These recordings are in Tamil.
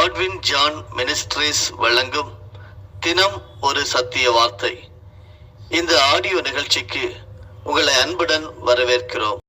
காட்வின் ஜான் மினிஸ்ட்ரீஸ் வழங்கும் தினம் ஒரு சத்திய வார்த்தை. இந்த ஆடியோ நிகழ்ச்சிக்கு உங்களை அன்புடன் வரவேற்கிறோம்.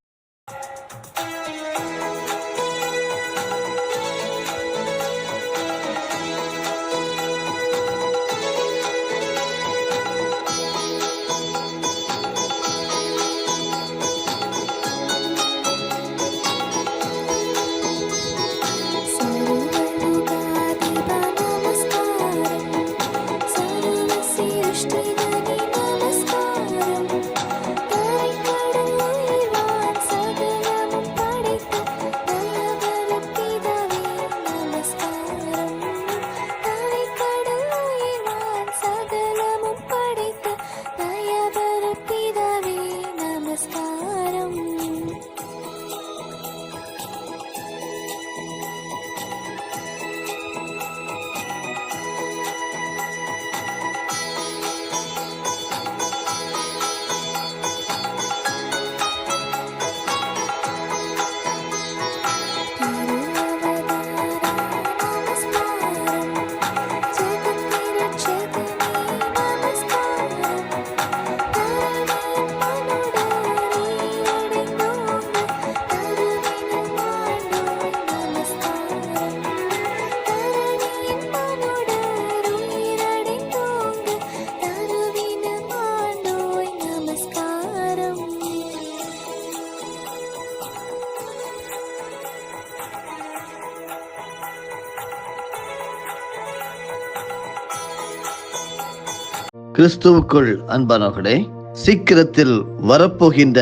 கிறிஸ்துவுக்குள் அன்பானவர்களே, சீக்கிரத்தில் வரப்போகின்ற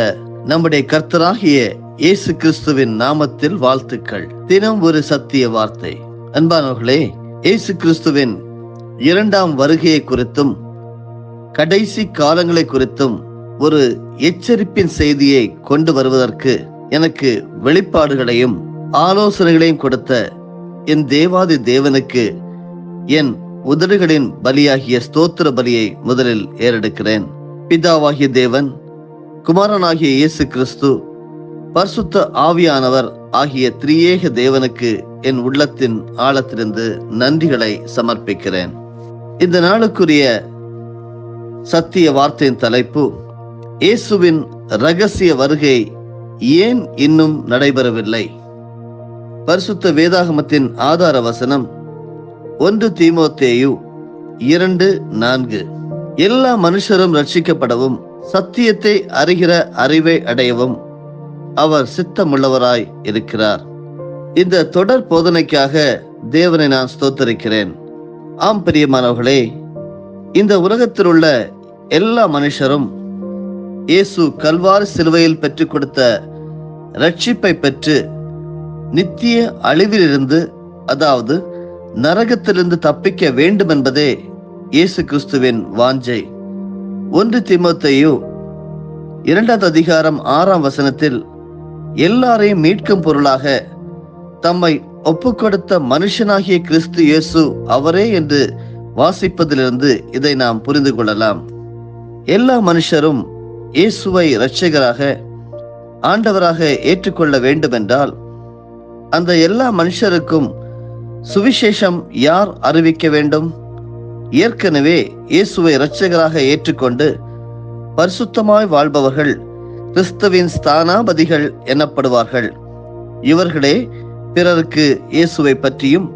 நம்முடைய கர்த்தராகிய இயேசு கிறிஸ்துவின் நாமத்தில் வாழ்த்துக்கள். தினம் ஒரு சத்திய வார்த்தை. அன்பானவர்களே, இயேசு கிறிஸ்துவின் இரண்டாம் வருகையை குறித்தும் கடைசி காலங்களை குறித்தும் ஒரு எச்சரிப்பின் செய்தியை கொண்டு வருவதற்கு எனக்கு வெளிப்பாடுகளையும் ஆலோசனைகளையும் கொடுத்த என் தேவாதி தேவனுக்கு என் உதடுகளின் பலியாகிய ஸ்தோத்திர பலியை முதலில் ஏறெடுக்கிறேன். பிதாவாகிய தேவன், குமாரனாகிய இயேசு கிறிஸ்து, பரிசுத்த ஆவியானவர் ஆகிய திரியேக தேவனுக்கு என் உள்ளத்தின் ஆழத்திலிருந்து நன்றிகளை சமர்ப்பிக்கிறேன். இந்த நாளுக்குரிய சத்திய வார்த்தையின் தலைப்பு, இயேசுவின் இரகசிய வருகை ஏன் இன்னும் நடைபெறவில்லை. பரிசுத்த வேதாகமத்தின் ஆதார வசனம் 1 தீமோத்தேயு 2:4. எல்லா மனுஷரும் ரட்சிக்கப்படவும் சத்தியத்தை அறிகிற அறிவை அடையவும் அவர் சித்தமுள்ளவராய் இருக்கிறார். இந்த தொடர் போதனைக்காக தேவனை நான் ஸ்தோத்தரிக்கிறேன். ஆம் பிரியமானவர்களே, இந்த உலகத்தில் உள்ள எல்லா மனுஷரும் இயேசு கல்வாரி சிலுவையில் பெற்றுக் கொடுத்த ரட்சிப்பை பெற்று நித்திய அழிவிலிருந்து, அதாவது நரகத்திலிருந்து தப்பிக்க வேண்டும் என்பதே இயேசு கிறிஸ்துவின் வாஞ்சை. 1 தீமோத்தேயு 2:6 எல்லாரையும் மீட்கும் பொருளாக தம்மை ஒப்புக்கொடுத்த மனுஷனாகிய கிறிஸ்து இயேசு அவரே என்று வாசிப்பதிலிருந்து இதை நாம் புரிந்து கொள்ளலாம். எல்லா மனுஷரும் இயேசுவை இரட்சகராக, ஆண்டவராக ஏற்றுக்கொள்ள வேண்டும் என்றால் அந்த எல்லா மனுஷருக்கும் சுவிசேஷம் யார் அறிவிக்க வேண்டும்? ஏற்கனவே இயேசுவை இரட்சகராக ஏற்றுக்கொண்டு பரிசுத்தமாய் வாழ்பவர்கள் கிறிஸ்துவின் ஸ்தானாபதிகள் எனப்படுவார்கள். இவர்களே பிறருக்கு இயேசுவை பற்றியும்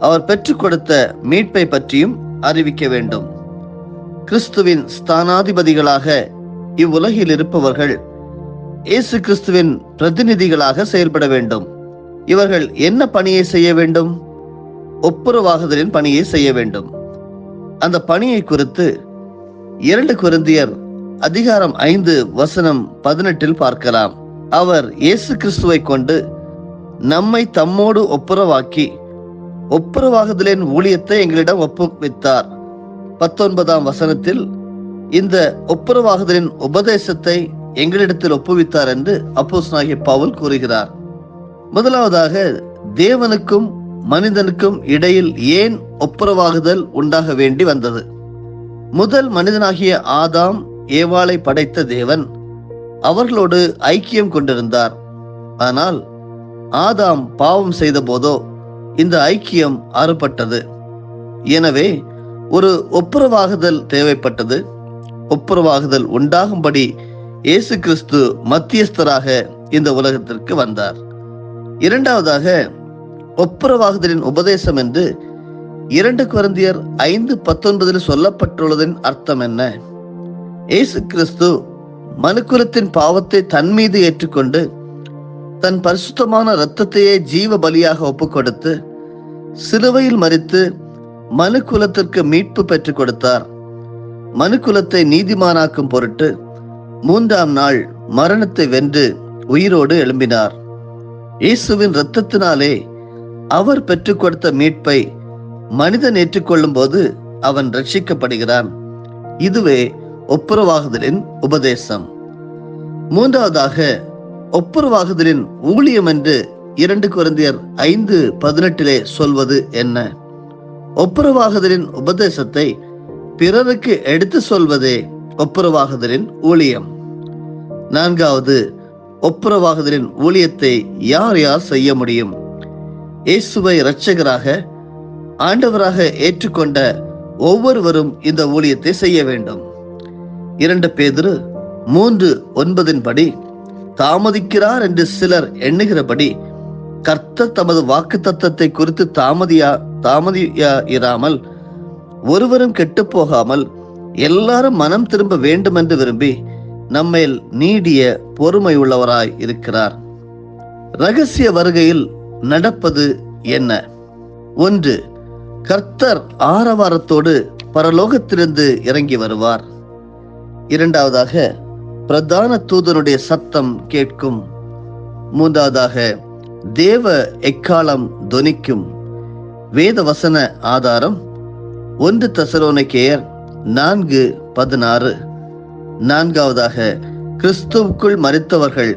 அவர் பெற்றுக் கொடுத்த மீட்பை பற்றியும் அறிவிக்க வேண்டும். கிறிஸ்துவின் ஸ்தானாதிபதிகளாக இவ்வுலகில் இருப்பவர்கள் இயேசு கிறிஸ்துவின் பிரதிநிதிகளாக செயல்பட வேண்டும். இவர்கள் என்ன பணியை செய்ய வேண்டும்? ஒப்புரவாகுதலின் பணியை செய்ய வேண்டும். அந்த பணியை குறித்து 2 கொரிந்தியர் 5:18 பார்க்கலாம். அவர் இயேசு கிறிஸ்துவை கொண்டு நம்மை தம்மோடு ஒப்புரவாக்கி ஒப்புரவாகுதலின் ஊழியத்தை எங்களிடம் ஒப்புவித்தார். 19 இந்த ஒப்புரவாகுதலின் உபதேசத்தை எங்களிடத்தில் ஒப்புவித்தார் என்று அப்போஸ்தலனாகிய பவுல் கூறுகிறார். முதலாவதாக, தேவனுக்கும் மனிதனுக்கும் இடையில் ஏன் ஒப்புரவாகுதல் உண்டாக வேண்டி வந்தது? முதல் மனிதனாகிய ஆதாம் ஏவாளை படைத்த தேவன் அவர்களோடு ஐக்கியம் கொண்டிருந்தார். ஆனால் ஆதாம் பாவம் செய்த போதோ இந்த ஐக்கியம் அறுபட்டது. எனவே ஒரு ஒப்புரவாகுதல் தேவைப்பட்டது. ஒப்புரவாகுதல் உண்டாகும்படி இயேசு கிறிஸ்து மத்தியஸ்தராக இந்த உலகத்திற்கு வந்தார். இரண்டாவதாக, ஒப்புரவாகுதலின் உபதேசம் என்று 2 கொரிந்தியர் 5:19 சொல்லப்பட்டுள்ளதின் அர்த்தம் என்ன? இயேசு கிறிஸ்து மனுக்குலத்தின் பாவத்தை தன் மீது ஏற்றுக்கொண்டு தன் பரிசுத்தமான இரத்தத்தையே ஜீவ பலியாக ஒப்புக் கொடுத்து சிலுவையில் மரித்து மனுக்குலத்திற்கு மீட்பு பெற்றுக் கொடுத்தார். மனுக்குலத்தை நீதிமானாக்கும் பொருட்டு 3ஆம் நாள் மரணத்தை வென்று உயிரோடு எழும்பினார். இயேசுவின் இரத்தத்தினாலே அவர் பெற்றுக் கொடுத்த மீட்பை மனிதன் ஏற்றுக்கொள்ளும் போது அவன் ரட்சிக்கப்படுகிறான். இதுவே ஒப்புரவாகுதலின் உபதேசம். மூன்றாவதாக, ஒப்புரவாகுதலின் ஊழியம் என்று 2 கொரிந்தியர் 5:18 சொல்வது என்ன? ஒப்புரவாகுதலின் உபதேசத்தை பிறருக்கு எடுத்து சொல்வதே ஒப்புரவாகுதலின் ஊழியம். நான்காவது, ஒப்புரவாகுதலின் ஊழியத்தை யார் யார் செய்ய முடியும்? இயேசுவை இரட்சகராக ஆண்டவராக ஏற்றுக்கொண்ட ஒவ்வொருவரும் இந்த ஊழியத்தை செய்ய வேண்டும். 2 பேதுரு 3:9 படி, தாமதிக்கிறார் என்று சிலர் எண்ணுகிறபடி கர்த்தர் தமது வாக்குத்தத்தத்தை குறித்து தாமதியாயிராமல் ஒருவரும் கெட்டு போகாமல் எல்லாரும் மனம் திரும்ப வேண்டும் என்று விரும்பி நம்மேல் நீடிய பொறுமை உள்ளவராய் இருக்கிறார். ரகசிய வருகையில் நடப்பது என்ன? 1. கர்த்தர் ஆரவாரத்தோடு பரலோகத்திலிருந்து இறங்கி வருவார். 2. பிரதான தூதனுடைய சத்தம் கேட்கும். 3. தேவ எக்காலம் தொனிக்கும். வேத வசன ஆதாரம் 1 தெசலோனிக்கேயர் 4:16. 4. கிறிஸ்துவுக்குள் மரித்தவர்கள்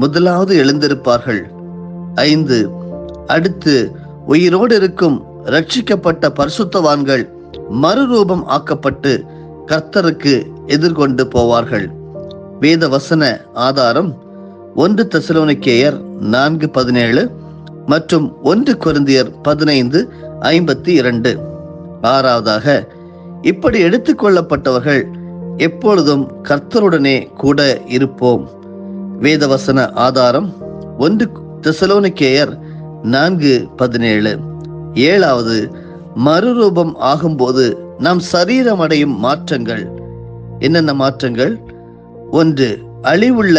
முதலாவது எழுந்திருப்பார்கள். 5. அடுத்து உயிரோடு இருக்கும் ரட்சிக்கப்பட்ட பரிசுத்தவான்கள் மறுரூபம் ஆக்கப்பட்டு கர்த்தருக்கு எதிர்கொண்டு போவார்கள். வேத வசன ஆதாரம் 1 தெசலோனிக்கேயர் 4:17 மற்றும் 1 கொரிந்தியர் 15:52. 6. இப்படி எடுத்துக்கொள்ளப்பட்டவர்கள் எப்பொழுதும் கர்த்தருடனே கூட இருப்போம். வேதவசன ஆதாரம் 1 தெசலோனிக்கேயர் 4:17. 7. மறுரூபம் ஆகும்போது நாம் சரீரம் அடையும் மாற்றங்கள். என்னென்ன மாற்றங்கள்? 1. அழிவுள்ள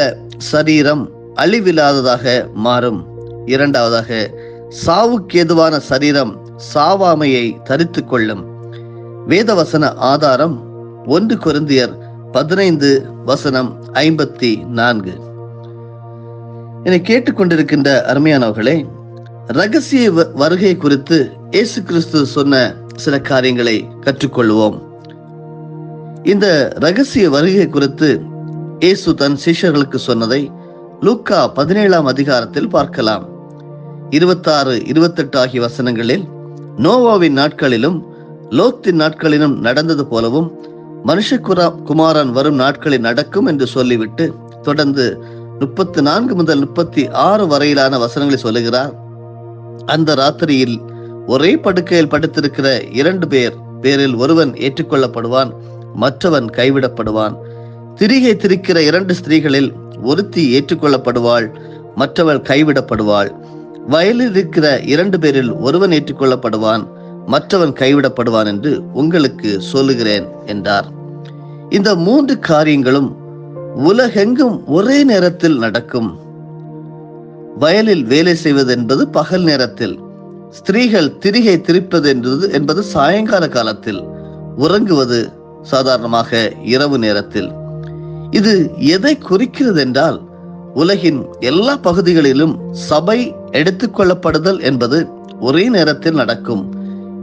சரீரம் அழிவில்லாததாக மாறும். 2. சாவுக்கேதுவான சரீரம் சாவாமையை தரித்து கொள்ளும். வேதவசன ஆதாரம் 1 கொரிந்தியர் 15:54. என்னை கேட்டுக்கொண்டிருக்கின்ற அருமையானவர்களே, ரகசிய வருகை குறித்து இயேசு கிறிஸ்து சொன்ன சில காரியங்களை கற்றுக்கொள்வோம். இந்த ரகசிய வருகை குறித்து இயேசு தன் சீஷர்களுக்கு சொன்னதை லூக்கா 17ஆம் அதிகாரத்தில் பார்க்கலாம். 26, 28 ஆகிய வசனங்களில், நோவாவின் நாட்களிலும் லோத்தின் நாட்களிலும் நடந்தது போலவும் மனுஷகுமாரன் வரும் நாட்களில் நடக்கும் என்று சொல்லிவிட்டு தொடர்ந்து 34 முதல் 36 வரையிலான வசனங்களை சொல்லுகிறார். அந்த ராத்திரியில் ஒரே படுக்கையில் படுத்திருக்கிற 2 பேரில் ஒருவன் ஏற்றுக்கொள்ளப்படுவான், மற்றவன் கைவிடப்படுவான். திரிகை திரிக்கிற 2 ஸ்திரீகளில் ஒருத்தி ஏற்றுக்கொள்ளப்படுவாள், மற்றவள் கைவிடப்படுவாள். வயலில் இருக்கிற 2 பேரில் ஒருவன் ஏற்றுக்கொள்ளப்படுவான், மற்றவன் கைவிடப்படுவான் என்று உங்களுக்கு சொல்லுகிறேன் என்றார். இந்த 3 காரியங்களும் உலகெங்கும் ஒரே நேரத்தில் நடக்கும். வயலில் வேலை செய்வது என்பது பகல் நேரத்தில், ஸ்திரீகள் திரிகை திரிப்பது என்பது சாயங்கால காலத்தில், உறங்குவது சாதாரணமாக இரவு நேரத்தில். இது எதை குறிக்கிறது என்றால், உலகின் எல்லா பகுதிகளிலும் சபை எடுத்துக்கொள்ளப்படுதல் என்பது ஒரே நேரத்தில் நடக்கும்.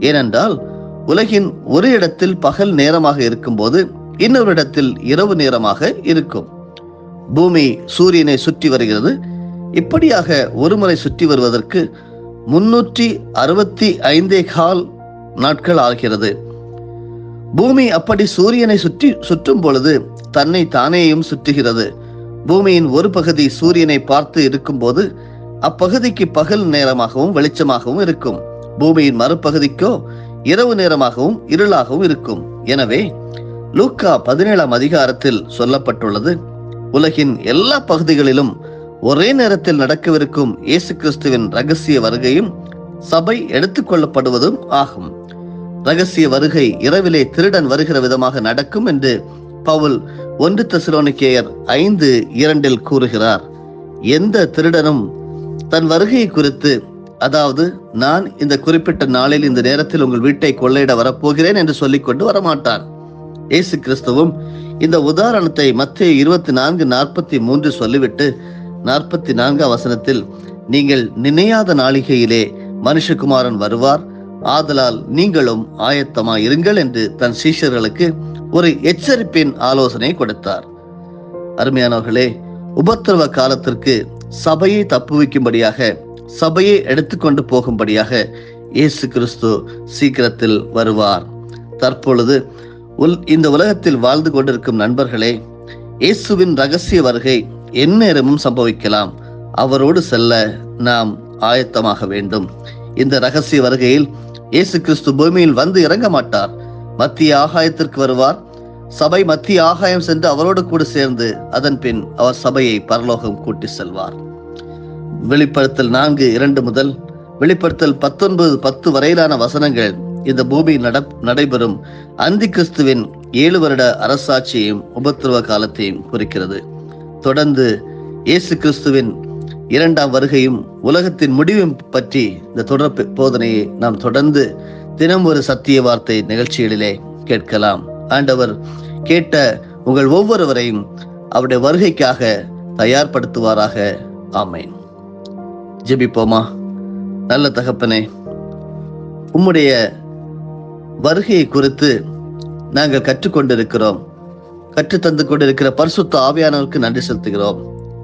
ஏனென்றால் உலகின் ஒரு இடத்தில் பகல் நேரமாக இருக்கும்போது இன்னொரு இடத்தில் இரவு நேரமாக இருக்கும். பூமி சூரியனை சுற்றி வருகிறது. இப்படியாக ஒருமுறை சுற்றி வருவதற்கு 365.25 நாட்கள் ஆகிறது. பூமி அப்படி சூரியனை சுற்றும் பொழுது தன்னை தானேயும் சுற்றுகிறது. பூமியின் ஒரு பகுதி சூரியனை பார்த்து இருக்கும் போது அப்பகுதிக்கு பகல் நேரமாகவும் வெளிச்சமாகவும் இருக்கும். பூமியின் மறுபகுதிக்கோ இரவு நேரமாகவும் இருளாகவும் இருக்கும். எனவே லூக்கா 17ஆம் அதிகாரத்தில் சொல்லப்பட்டுள்ளது, உலகின் எல்லா பகுதிகளிலும் ஒரே நேரத்தில் நடக்கவிருக்கும் இயேசு கிறிஸ்துவின் ரகசிய வருகையும் சபை எடுத்துக் கொள்ளப்படுவதும் ஆகும். ரகசிய வருகை இரவிலே திருடன் வருகிற விதமாக நடக்கும் என்று பவுல் 1 தெசலோனிக்கேயர் 5:2 கூறுகிறார். எந்த திருடனும் தன் வருகையை குறித்து, அதாவது நான் இந்த குறிப்பிட்ட நாளில் இந்த நேரத்தில் உங்கள் வீட்டை கொள்ளையிட வரப்போகிறேன் என்று சொல்லிக்கொண்டு வரமாட்டான். இயேசு கிறிஸ்துவும் இந்த உதாரணத்தை மத்தேயு 24:43 சொல்லிவிட்டு 44ஆம் வசனத்தில், நீங்கள் நினையாத நாளிகையிலே மனுஷகுமாரன் வருவார், ஆதலால் நீங்களும் ஆயத்தமாய் இருங்கள் என்று தன் சீஷர்களுக்கு ஒரு எச்சரிப்பின் ஆலோசனை கொடுத்தார். அருமையானவர்களே, உபத்திரவ காலத்திற்கு சபையை தப்புவிக்கும்படியாக, சபையை எடுத்துக்கொண்டு போகும்படியாக இயேசு கிறிஸ்து சீக்கிரத்தில் வருவார். தற்பொழுது இந்த உலகத்தில் வாழ்ந்து கொண்டிருக்கும் நண்பர்களே, இயேசுவின் ரகசிய வருகை எந்நேரமும் சம்பவிக்கலாம். அவரோடு செல்ல நாம் ஆயத்தமாக வேண்டும். இந்த ரகசிய வருகையில் இயேசு கிறிஸ்து பூமியில் வந்து இறங்க மாட்டார். மத்திய ஆகாயத்திற்கு வருவார். சபை மத்திய ஆகாயம் சென்று அவரோடு கூட சேர்ந்து அதன் பின் அவர் சபையை பரலோகம் கூட்டி செல்வார். வெளிப்படுத்தல் 4:2 முதல் வெளிப்படுத்தல் 19:10 வரையிலான வசனங்கள் இந்த பூமியில் நடைபெறும் அந்தி கிறிஸ்துவின் 7 வருட அரசாட்சியையும் உபத்திரவ காலத்தையும் குறிக்கிறது. தொடர்ந்து இயேசு கிறிஸ்துவின் 2ஆம் வருகையும் உலகத்தின் முடிவும் பற்றி இந்த தொடர் போதனையை நாம் தொடர்ந்து தினம் ஒரு சத்திய வார்த்தை நிகழ்ச்சிகளிலே கேட்கலாம். ஆண்டவர் கேட்ட உங்கள் ஒவ்வொருவரையும் அவருடைய வருகைக்காக தயார்படுத்துவாராக. ஆமென். ஜெபிப்போமா. நல்ல தகப்பனே, உம்முடைய வருகையை குறித்து நாங்கள் கற்றுக்கொண்டிருக்கிறோம். கற்றுத்தந்து கொண்டிருக்கிற பரிசுத்த ஆவியானவருக்கு நன்றி செலுத்துகிறோம்.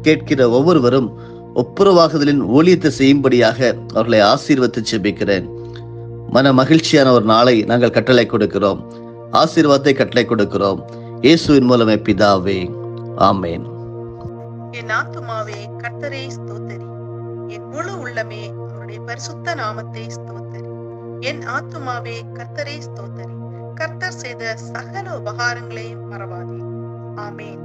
கேட்கிற ஒவ்வொருவரும் ஒப்புரவாகுதலின் ஊழியத்தை செய்யும்படியாக அவர்களை ஆசீர்வதித்து ஜெபிக்கிறேன். மன மகிழ்ச்சியான ஒரு நாளை நாங்கள் கட்டளை கொடுக்கிறோம். ஆசீர்வாதத்தை கட்டளை கொடுக்கிறோம். இயேசுவின் மூலமே பிதாவே, ஆமேன். என் ஆத்துமாவே கர்த்தரை ஸ்தோத்திரி, என் முழு உள்ளமே அவருடைய பரிசுத்த நாமத்தை ஸ்தோத்திரி. என் ஆத்துமாவே கர்த்தரை ஸ்தோத்திரி, கர்த்தர் செய்த சகல உபகாரங்களையும் மறவாதே. ஆமேன்.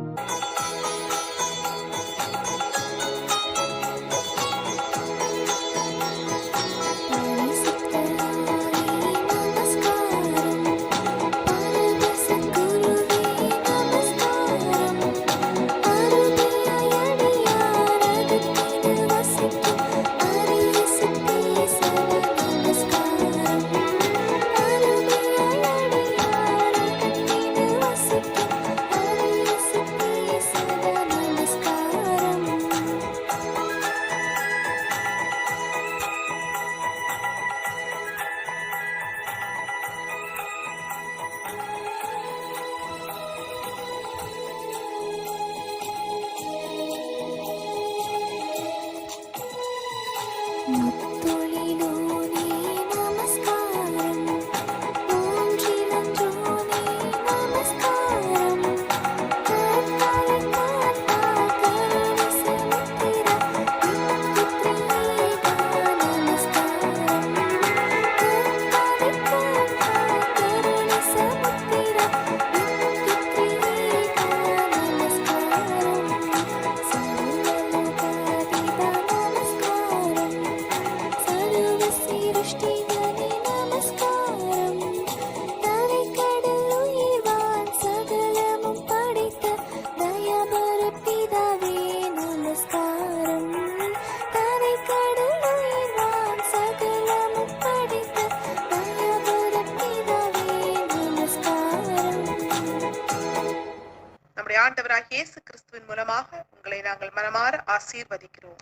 ஆண்டவராகிய இயேசு கிறிஸ்துவின் மூலமாக உங்களை நாங்கள் மனமாற ஆசீர்வதிக்கிறோம்.